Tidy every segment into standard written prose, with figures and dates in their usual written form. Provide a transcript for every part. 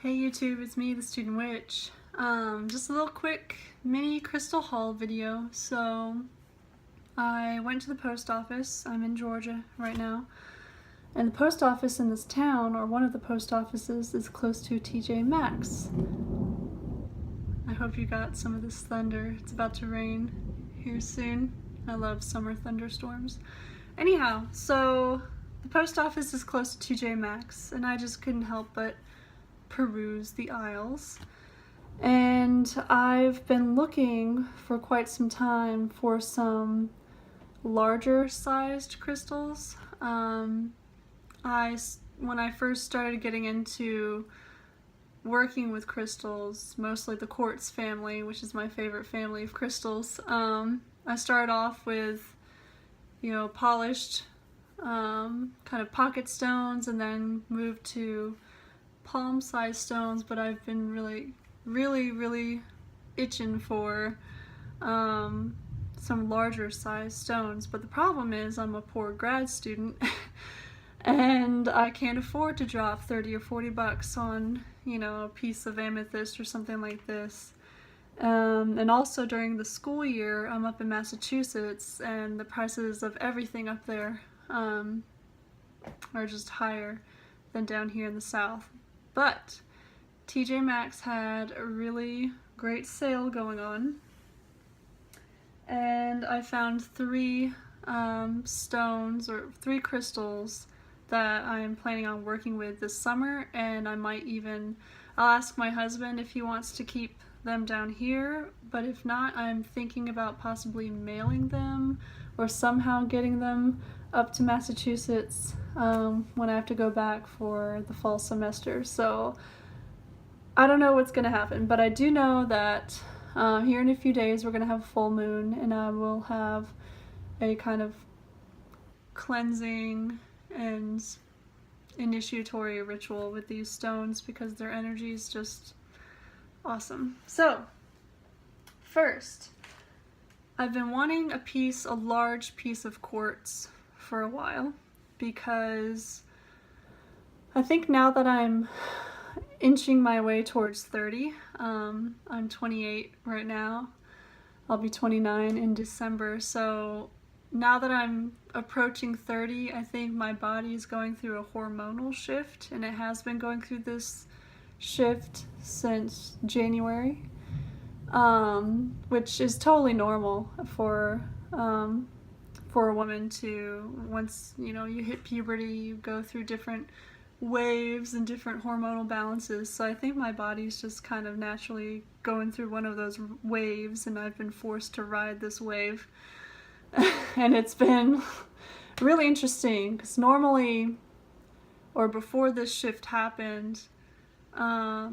Hey YouTube, it's me, the Student Witch. Just a little quick mini crystal haul video. So I went to the post office. I'm in Georgia right now. And the post office in this town, or one of the post offices, is close to TJ Maxx. I hope you got some of this thunder. It's about to rain here soon. I love summer thunderstorms. Anyhow, so the post office is close to TJ Maxx, and I just couldn't help but peruse the aisles. And I've been looking for quite some time for some larger sized crystals. When I first started getting into working with crystals, mostly the quartz family, which is my favorite family of crystals, I started off with, polished kind of pocket stones, and then moved to palm-sized stones, but I've been really itching for some larger sized stones. But the problem is I'm a poor grad student and I can't afford to drop 30 or 40 bucks on, a piece of amethyst or something like this. And also during the school year, I'm up in Massachusetts, and the prices of everything up there are just higher than down here in the South. But TJ Maxx had a really great sale going on, and I found three stones, or three crystals, that I'm planning on working with this summer. And I'll ask my husband if he wants to keep them down here, but if not, I'm thinking about possibly mailing them or somehow getting them up to Massachusetts when I have to go back for the fall semester. So I don't know what's going to happen, but I do know that here in a few days we're going to have a full moon, and I will have a kind of cleansing and initiatory ritual with these stones because their energy is just awesome. So first, I've been wanting a large piece of quartz for a while, because I think now that I'm inching my way towards 30, I'm 28 right now. I'll be 29 in December. So now that I'm approaching 30, I think my body is going through a hormonal shift, and it has been going through this shift since January, which is totally normal for a woman to, once you hit puberty, you go through different waves and different hormonal balances. So I think my body's just kind of naturally going through one of those waves, and I've been forced to ride this wave. And it's been really interesting, because normally, or before this shift happened, I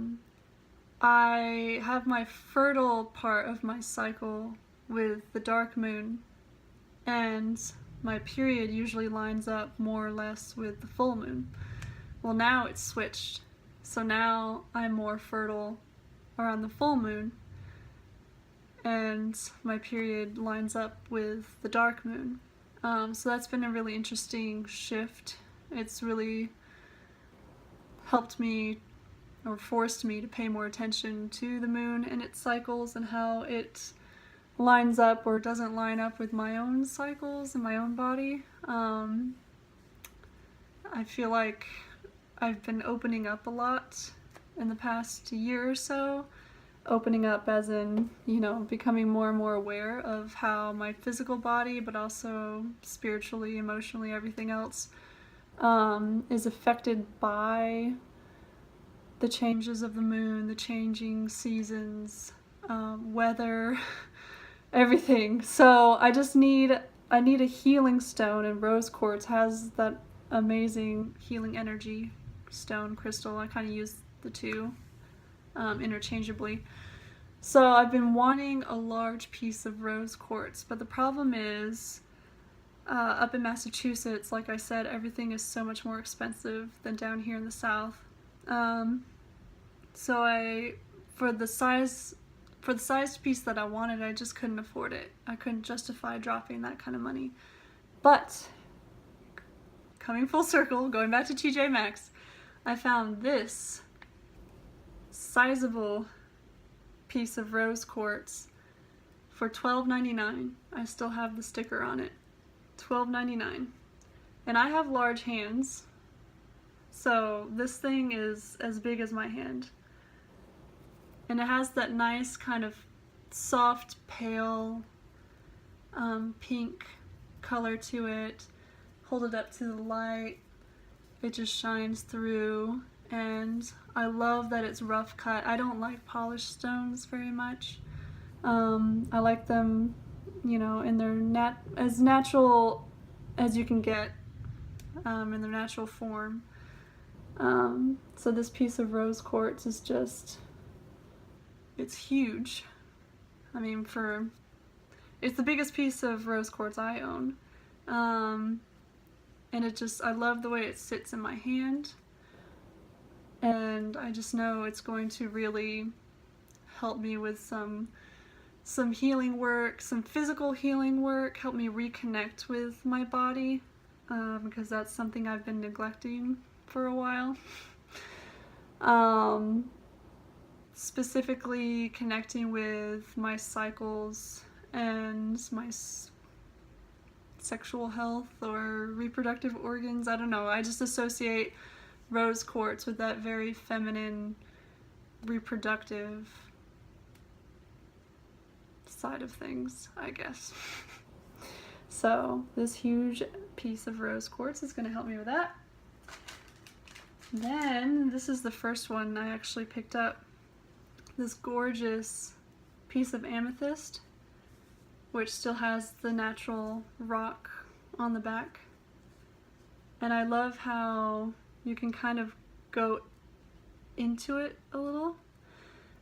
have my fertile part of my cycle with the dark moon, and my period usually lines up more or less with the full moon. Well, now it's switched, so now I'm more fertile around the full moon, and my period lines up with the dark moon. So that's been a really interesting shift. It's really helped me, or forced me, to pay more attention to the moon and its cycles, and how it lines up or doesn't line up with my own cycles and my own body. I feel like I've been opening up a lot in the past year or so. Opening up as in, becoming more and more aware of how my physical body, but also spiritually, emotionally, everything else, is affected by the changes of the moon, the changing seasons, weather, everything. So I need a healing stone, and rose quartz has that amazing healing energy stone crystal. I kind of use the two interchangeably. So I've been wanting a large piece of rose quartz, but the problem is up in Massachusetts, like I said, everything is so much more expensive than down here in the South. So for the sized piece that I wanted, I just couldn't afford it. I couldn't justify dropping that kind of money. But coming full circle, going back to TJ Maxx, I found this sizable piece of rose quartz for $12.99. I still have the sticker on it. $12.99. And I have large hands, so this thing is as big as my hand. And it has that nice kind of soft, pale, pink color to it. Hold it up to the light. It just shines through. And I love that it's rough cut. I don't like polished stones very much. I like them, you know, in their as natural as you can get, in their natural form. So this piece of rose quartz is just, it's huge. I mean, it's the biggest piece of rose quartz I own. And it just, I love the way it sits in my hand. And I just know it's going to really help me with some healing work, some physical healing work, help me reconnect with my body, because that's something I've been neglecting for a while. Specifically connecting with my cycles and my sexual health or reproductive organs. I don't know, I just associate rose quartz with that very feminine, reproductive side of things, I guess. So this huge piece of rose quartz is going to help me with that. Then this is the first one I actually picked up. This gorgeous piece of amethyst, which still has the natural rock on the back. And I love how you can kind of go into it a little.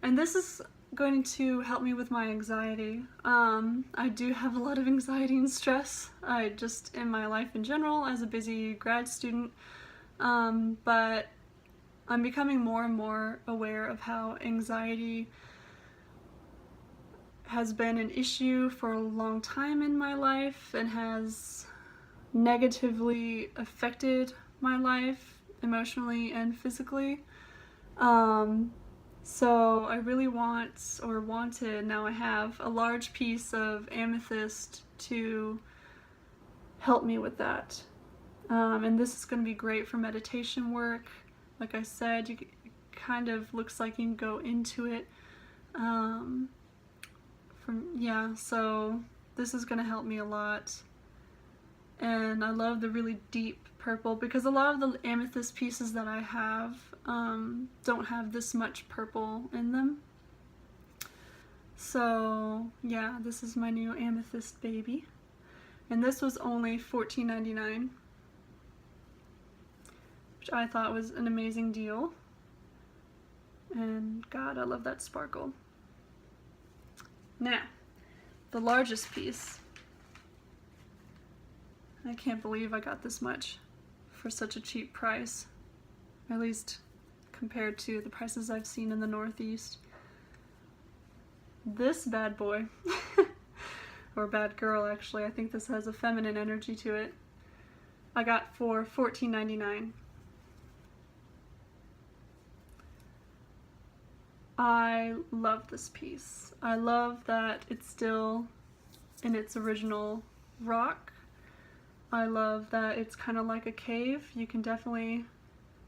And this is going to help me with my anxiety. I do have a lot of anxiety and stress, just in my life in general as a busy grad student, but I'm becoming more and more aware of how anxiety has been an issue for a long time in my life and has negatively affected my life emotionally and physically. So I really wanted, now I have, a large piece of amethyst to help me with that. And this is going to be great for meditation work. Like I said, it kind of looks like you can go into it. So this is going to help me a lot. And I love the really deep purple, because a lot of the amethyst pieces that I have don't have this much purple in them. So yeah, this is my new amethyst baby. And this was only $14.99, which I thought was an amazing deal. And God, I love that sparkle. Now, the largest piece. I can't believe I got this much for such a cheap price, at least compared to the prices I've seen in the Northeast. This bad boy, or bad girl actually, I think this has a feminine energy to it, I got for $14.99. I love this piece. I love that it's still in its original rock. I love that it's kind of like a cave. You can definitely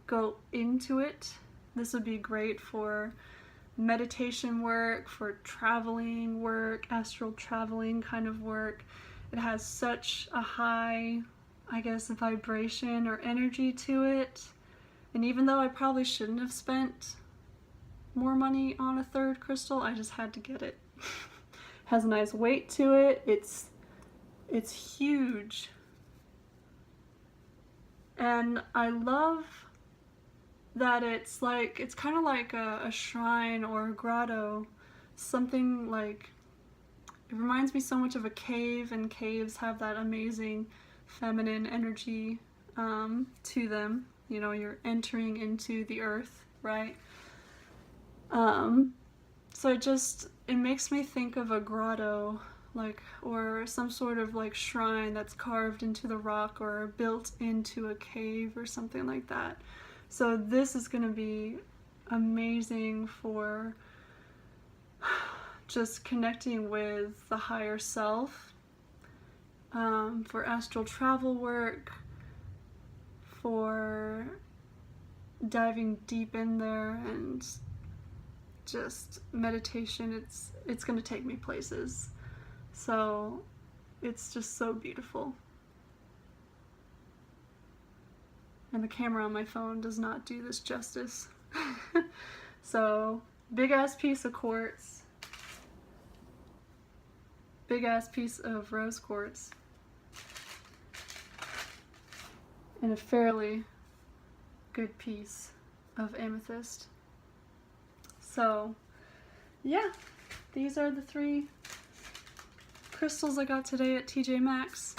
go into it. This would be great for meditation work, for traveling work, astral traveling kind of work. It has such a high, I guess, vibration or energy to it. And even though I probably shouldn't have spent more money on a third crystal, I just had to get it. Has a nice weight to it. It's huge. And I love that it's kind of like a shrine or a grotto, something like, it reminds me so much of a cave, and caves have that amazing feminine energy to them. You know, you're entering into the earth, right? So it makes me think of a grotto, or some sort of shrine that's carved into the rock or built into a cave or something like that. So this is going to be amazing for just connecting with the higher self, for astral travel work, for diving deep in there, and just meditation. It's gonna take me places. So it's just so beautiful. And the camera on my phone does not do this justice. So, big ass piece of quartz. Big ass piece of rose quartz. And a fairly good piece of amethyst. So, yeah, these are the 3 crystals I got today at TJ Maxx.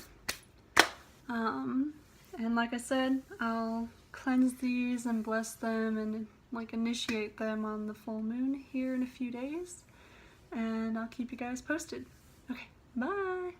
And like I said, I'll cleanse these and bless them and like initiate them on the full moon here in a few days. And I'll keep you guys posted. Okay, bye!